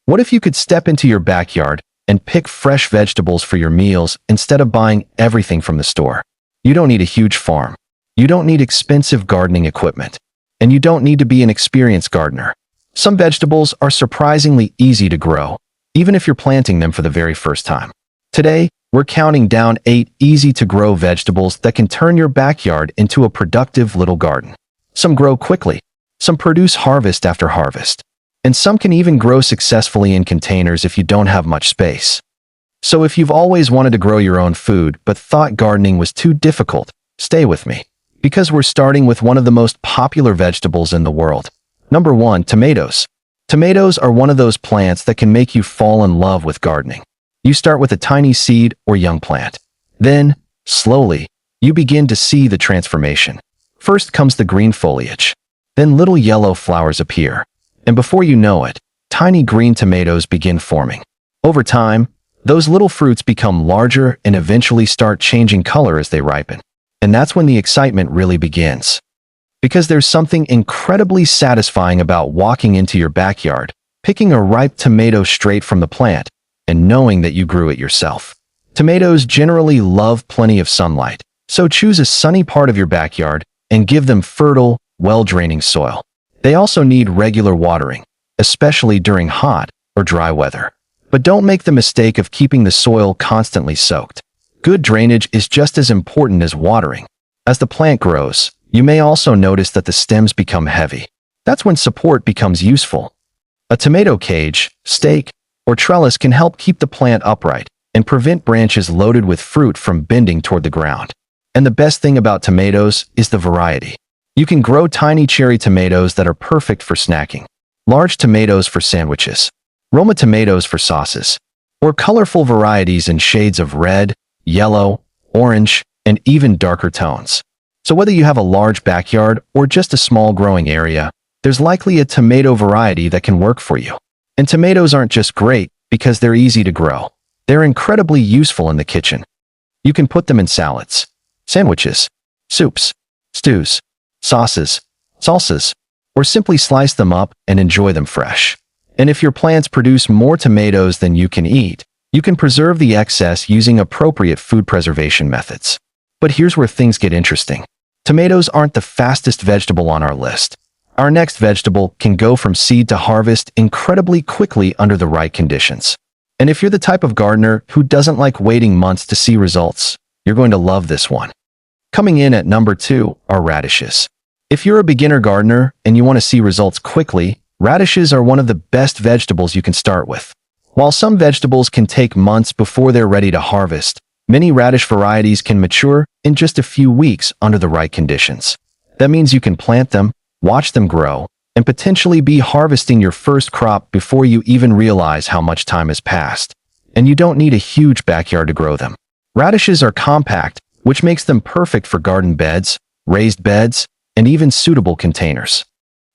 What if you could step into your backyard and pick fresh vegetables for your meals instead of buying everything from the store? You don't need a huge farm. You don't need expensive gardening equipment. And you don't need to be an experienced gardener. Some vegetables are surprisingly easy to grow, even if you're planting them for the very first time. Today, we're counting down 8 easy-to-grow vegetables that can turn your backyard into a productive little garden. Some grow quickly, some produce harvest after harvest, and some can even grow successfully in containers if you don't have much space. So if you've always wanted to grow your own food but thought gardening was too difficult, stay with me, because we're starting with one of the most popular vegetables in the world. Number 1, tomatoes. Tomatoes are one of those plants that can make you fall in love with gardening. You start with a tiny seed or young plant. Then, slowly, you begin to see the transformation. First comes the green foliage. Then little yellow flowers appear. And before you know it, tiny green tomatoes begin forming. Over time, those little fruits become larger and eventually start changing color as they ripen. And that's when the excitement really begins. Because there's something incredibly satisfying about walking into your backyard, picking a ripe tomato straight from the plant, and knowing that you grew it yourself. Tomatoes generally love plenty of sunlight, so choose a sunny part of your backyard and give them fertile, well-draining soil. They also need regular watering, especially during hot or dry weather. But don't make the mistake of keeping the soil constantly soaked. Good drainage is just as important as watering. As the plant grows, you may also notice that the stems become heavy. That's when support becomes useful. A tomato cage, stake, or trellis can help keep the plant upright and prevent branches loaded with fruit from bending toward the ground. And the best thing about tomatoes is the variety. You can grow tiny cherry tomatoes that are perfect for snacking, large tomatoes for sandwiches, Roma tomatoes for sauces, or colorful varieties in shades of red, yellow, orange, and even darker tones. So whether you have a large backyard or just a small growing area, there's likely a tomato variety that can work for you. And tomatoes aren't just great because they're easy to grow. They're incredibly useful in the kitchen. You can put them in salads, sandwiches, soups, stews, sauces, salsas, or simply slice them up and enjoy them fresh. And if your plants produce more tomatoes than you can eat, you can preserve the excess using appropriate food preservation methods. But here's where things get interesting. Tomatoes aren't the fastest vegetable on our list. Our next vegetable can go from seed to harvest incredibly quickly under the right conditions. And if you're the type of gardener who doesn't like waiting months to see results, you're going to love this one. Coming in at number 2 are radishes. If you're a beginner gardener and you want to see results quickly, radishes are one of the best vegetables you can start with. While some vegetables can take months before they're ready to harvest, many radish varieties can mature in just a few weeks under the right conditions. That means you can plant them, watch them grow, and potentially be harvesting your first crop before you even realize how much time has passed. And you don't need a huge backyard to grow them. Radishes are compact, which makes them perfect for garden beds, raised beds, and even suitable containers.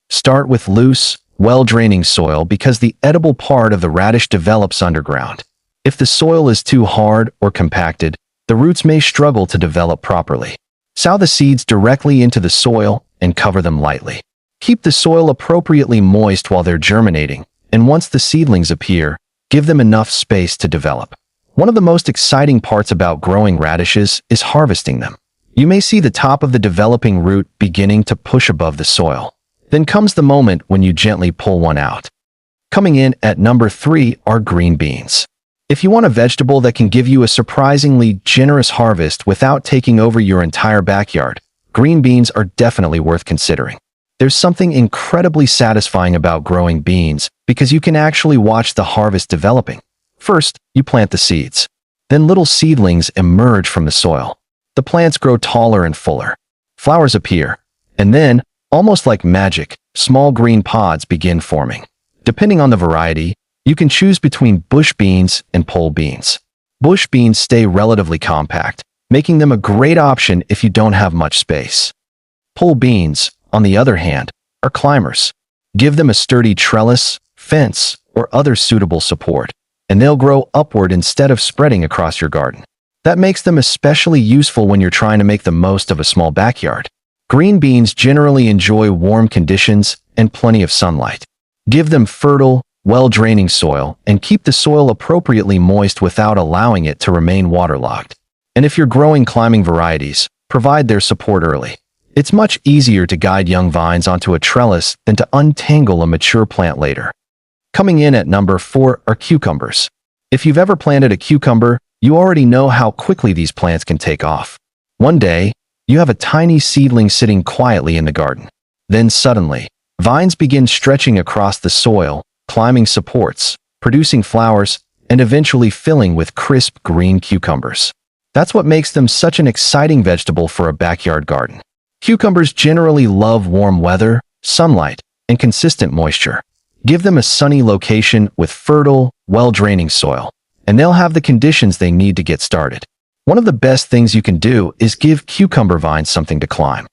Start with loose, well-draining soil because the edible part of the radish develops underground. If the soil is too hard or compacted, the roots may struggle to develop properly. Sow the seeds directly into the soil and cover them lightly. Keep the soil appropriately moist while they're germinating, and once the seedlings appear, give them enough space to develop. One of the most exciting parts about growing radishes is harvesting them. You may see the top of the developing root beginning to push above the soil. Then comes the moment when you gently pull one out. Coming in at number 3 are green beans. If you want a vegetable that can give you a surprisingly generous harvest without taking over your entire backyard, green beans are definitely worth considering. There's something incredibly satisfying about growing beans because you can actually watch the harvest developing. First, you plant the seeds. Then little seedlings emerge from the soil. The plants grow taller and fuller. Flowers appear. And then, almost like magic, small green pods begin forming. Depending on the variety, you can choose between bush beans and pole beans. Bush beans stay relatively compact, making them a great option if you don't have much space. Pole beans, on the other hand, are climbers. Give them a sturdy trellis, fence, or other suitable support, and they'll grow upward instead of spreading across your garden. That makes them especially useful when you're trying to make the most of a small backyard. Green beans generally enjoy warm conditions and plenty of sunlight. Give them fertile, well-draining soil, and keep the soil appropriately moist without allowing it to remain waterlogged. And if you're growing climbing varieties, provide their support early. It's much easier to guide young vines onto a trellis than to untangle a mature plant later. Coming in at number 4 are cucumbers. If you've ever planted a cucumber, you already know how quickly these plants can take off. One day, you have a tiny seedling sitting quietly in the garden. Then suddenly, vines begin stretching across the soil, climbing supports, producing flowers, and eventually filling with crisp green cucumbers. That's what makes them such an exciting vegetable for a backyard garden. Cucumbers generally love warm weather, sunlight, and consistent moisture. Give them a sunny location with fertile, well-draining soil, and they'll have the conditions they need to get started. One of the best things you can do is give cucumber vines something to climb.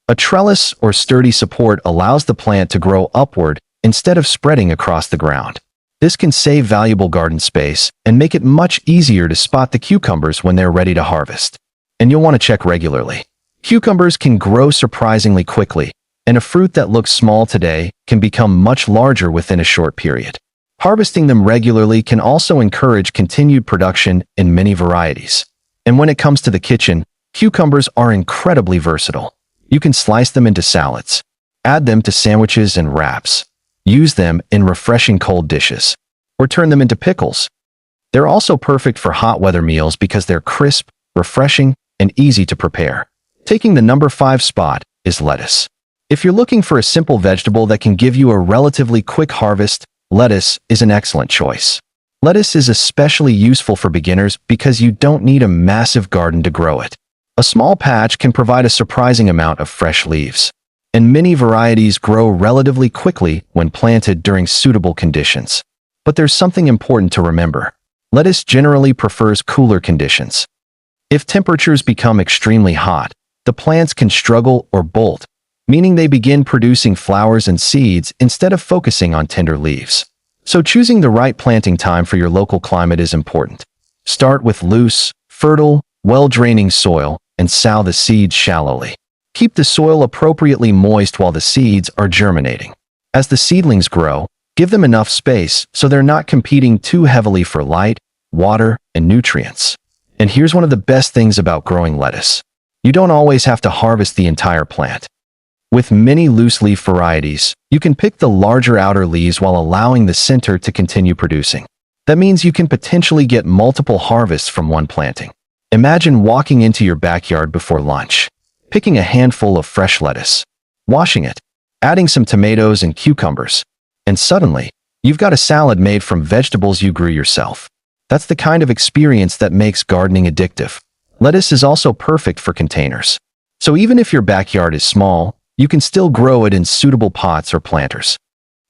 A trellis or sturdy support allows the plant to grow upward instead of spreading across the ground. This can save valuable garden space and make it much easier to spot the cucumbers when they're ready to harvest. And you'll want to check regularly. Cucumbers can grow surprisingly quickly, and a fruit that looks small today can become much larger within a short period. Harvesting them regularly can also encourage continued production in many varieties. And when it comes to the kitchen, cucumbers are incredibly versatile. You can slice them into salads, add them to sandwiches and wraps, use them in refreshing cold dishes, or turn them into pickles. They're also perfect for hot weather meals because they're crisp, refreshing, and easy to prepare. Taking the number 5 spot is lettuce. If you're looking for a simple vegetable that can give you a relatively quick harvest, lettuce is an excellent choice. Lettuce is especially useful for beginners because you don't need a massive garden to grow it. A small patch can provide a surprising amount of fresh leaves, and many varieties grow relatively quickly when planted during suitable conditions. But there's something important to remember. Lettuce generally prefers cooler conditions. If temperatures become extremely hot, the plants can struggle or bolt, meaning they begin producing flowers and seeds instead of focusing on tender leaves. So choosing the right planting time for your local climate is important. Start with loose, fertile, well-draining soil and sow the seeds shallowly. Keep the soil appropriately moist while the seeds are germinating. As the seedlings grow, give them enough space so they're not competing too heavily for light, water, and nutrients. And here's one of the best things about growing lettuce. You don't always have to harvest the entire plant. With many loose-leaf varieties, you can pick the larger outer leaves while allowing the center to continue producing. That means you can potentially get multiple harvests from one planting. Imagine walking into your backyard before lunch, picking a handful of fresh lettuce, washing it, adding some tomatoes and cucumbers, and suddenly, you've got a salad made from vegetables you grew yourself. That's the kind of experience that makes gardening addictive. Lettuce is also perfect for containers. So even if your backyard is small, you can still grow it in suitable pots or planters.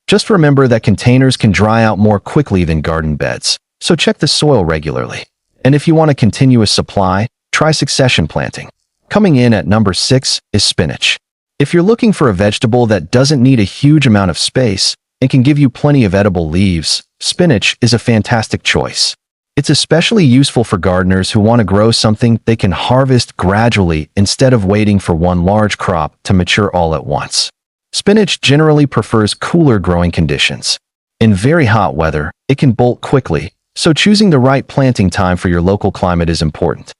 Just remember that containers can dry out more quickly than garden beds, so check the soil regularly. And if you want a continuous supply, try succession planting. Coming in at number 6 is spinach. If you're looking for a vegetable that doesn't need a huge amount of space and can give you plenty of edible leaves, spinach is a fantastic choice. It's especially useful for gardeners who want to grow something they can harvest gradually instead of waiting for one large crop to mature all at once. Spinach generally prefers cooler growing conditions. In very hot weather, it can bolt quickly, so choosing the right planting time for your local climate is important.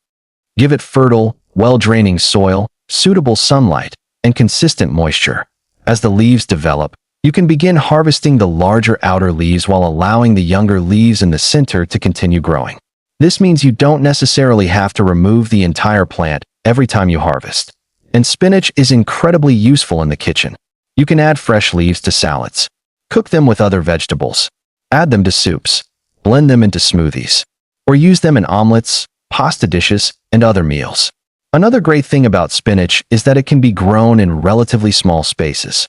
Give it fertile, well-draining soil, suitable sunlight, and consistent moisture. As the leaves develop, you can begin harvesting the larger outer leaves while allowing the younger leaves in the center to continue growing. This means you don't necessarily have to remove the entire plant every time you harvest. And spinach is incredibly useful in the kitchen. You can add fresh leaves to salads, cook them with other vegetables, add them to soups, blend them into smoothies, or use them in omelets, pasta dishes, and other meals. Another great thing about spinach is that it can be grown in relatively small spaces.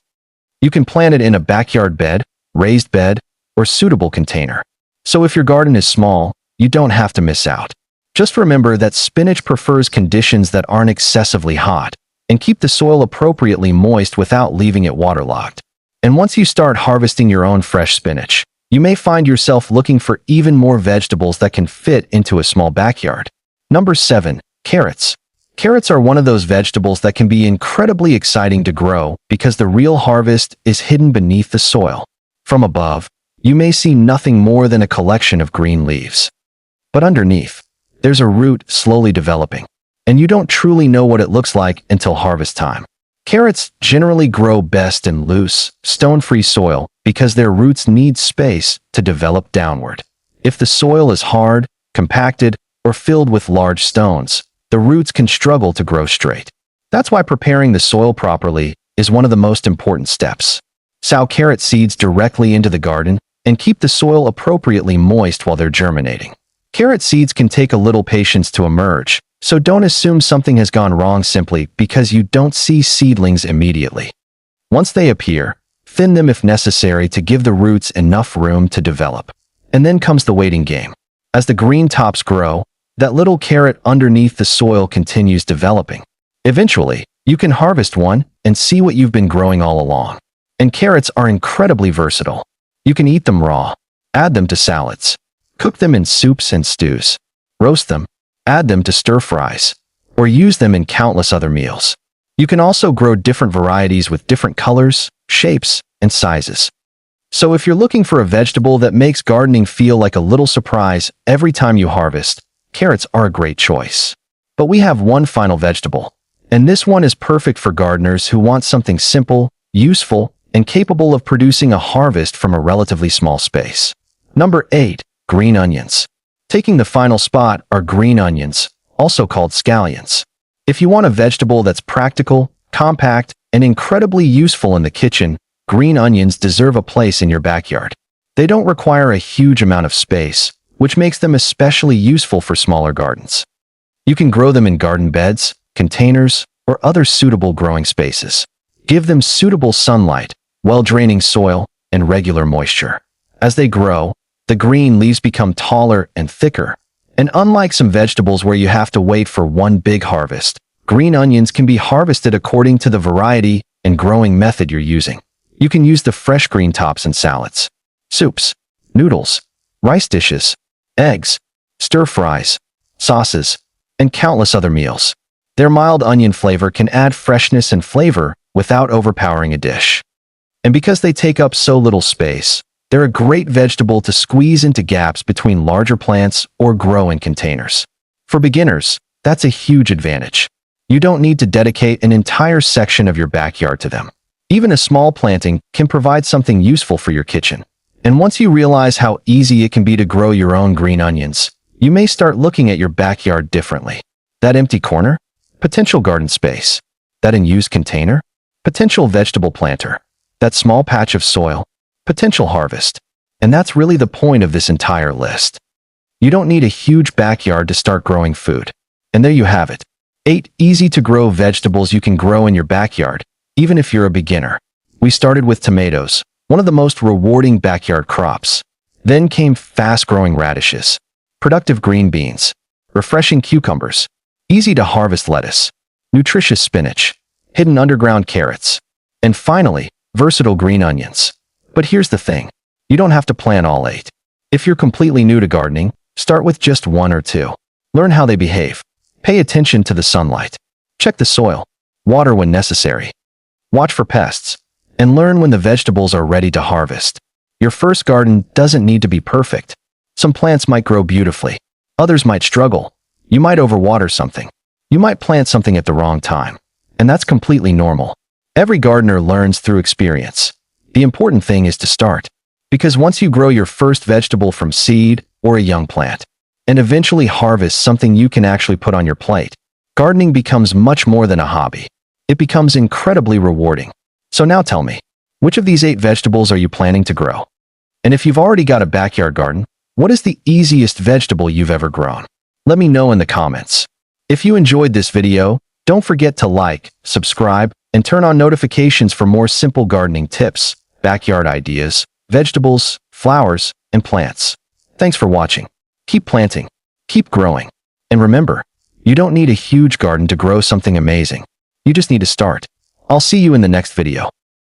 You can plant it in a backyard bed, raised bed, or suitable container. So if your garden is small, you don't have to miss out. Just remember that spinach prefers conditions that aren't excessively hot, and keep the soil appropriately moist without leaving it waterlogged. And once you start harvesting your own fresh spinach, you may find yourself looking for even more vegetables that can fit into a small backyard. Number 7, carrots. Carrots are one of those vegetables that can be incredibly exciting to grow because the real harvest is hidden beneath the soil. From above, you may see nothing more than a collection of green leaves. But underneath, there's a root slowly developing, and you don't truly know what it looks like until harvest time. Carrots generally grow best in loose, stone-free soil because their roots need space to develop downward. If the soil is hard, compacted, or filled with large stones, the roots can struggle to grow straight. That's why preparing the soil properly is one of the most important steps. Sow carrot seeds directly into the garden and keep the soil appropriately moist while they're germinating. Carrot seeds can take a little patience to emerge, so don't assume something has gone wrong simply because you don't see seedlings immediately. Once they appear, thin them if necessary to give the roots enough room to develop. And then comes the waiting game. As the green tops grow, that little carrot underneath the soil continues developing. Eventually, you can harvest one and see what you've been growing all along. And carrots are incredibly versatile. You can eat them raw, add them to salads, cook them in soups and stews, roast them, add them to stir-fries, or use them in countless other meals. You can also grow different varieties with different colors, shapes, and sizes. So if you're looking for a vegetable that makes gardening feel like a little surprise every time you harvest, carrots are a great choice. But we have one final vegetable, and this one is perfect for gardeners who want something simple, useful, and capable of producing a harvest from a relatively small space. Number 8. Green onions. Taking the final spot are green onions, also called scallions. If you want a vegetable that's practical, compact, and incredibly useful in the kitchen, green onions deserve a place in your backyard. They don't require a huge amount of space, which makes them especially useful for smaller gardens. You can grow them in garden beds, containers, or other suitable growing spaces. Give them suitable sunlight, well-draining soil, and regular moisture. As they grow, the green leaves become taller and thicker, and unlike some vegetables where you have to wait for one big harvest, green onions can be harvested according to the variety and growing method you're using. You can use the fresh green tops in salads, soups, noodles, rice dishes, eggs, stir-fries, sauces, and countless other meals. Their mild onion flavor can add freshness and flavor without overpowering a dish. And because they take up so little space, they're a great vegetable to squeeze into gaps between larger plants or grow in containers. For beginners, that's a huge advantage. You don't need to dedicate an entire section of your backyard to them. Even a small planting can provide something useful for your kitchen. And once you realize how easy it can be to grow your own green onions, you may start looking at your backyard differently. That empty corner? Potential garden space. That unused container? Potential vegetable planter. That small patch of soil? Potential harvest. And that's really the point of this entire list. You don't need a huge backyard to start growing food. And there you have it. 8 easy-to-grow vegetables you can grow in your backyard, even if you're a beginner. We started with tomatoes, one of the most rewarding backyard crops. Then came fast-growing radishes, productive green beans, refreshing cucumbers, easy-to-harvest lettuce, nutritious spinach, hidden underground carrots, and finally, versatile green onions. But here's the thing. You don't have to plant all 8. If you're completely new to gardening, start with just 1 or 2. Learn how they behave. Pay attention to the sunlight. Check the soil. Water when necessary. Watch for pests. And learn when the vegetables are ready to harvest. Your first garden doesn't need to be perfect. Some plants might grow beautifully. Others might struggle. You might overwater something. You might plant something at the wrong time. And that's completely normal. Every gardener learns through experience. The important thing is to start. Because once you grow your first vegetable from seed or a young plant, and eventually harvest something you can actually put on your plate, gardening becomes much more than a hobby. It becomes incredibly rewarding. So now tell me, which of these 8 vegetables are you planning to grow? And if you've already got a backyard garden, what is the easiest vegetable you've ever grown? Let me know in the comments. If you enjoyed this video, don't forget to like, subscribe, and turn on notifications for more simple gardening tips, backyard ideas, vegetables, flowers, and plants. Thanks for watching. Keep planting, keep growing, and remember, you don't need a huge garden to grow something amazing. You just need to start. I'll see you in the next video.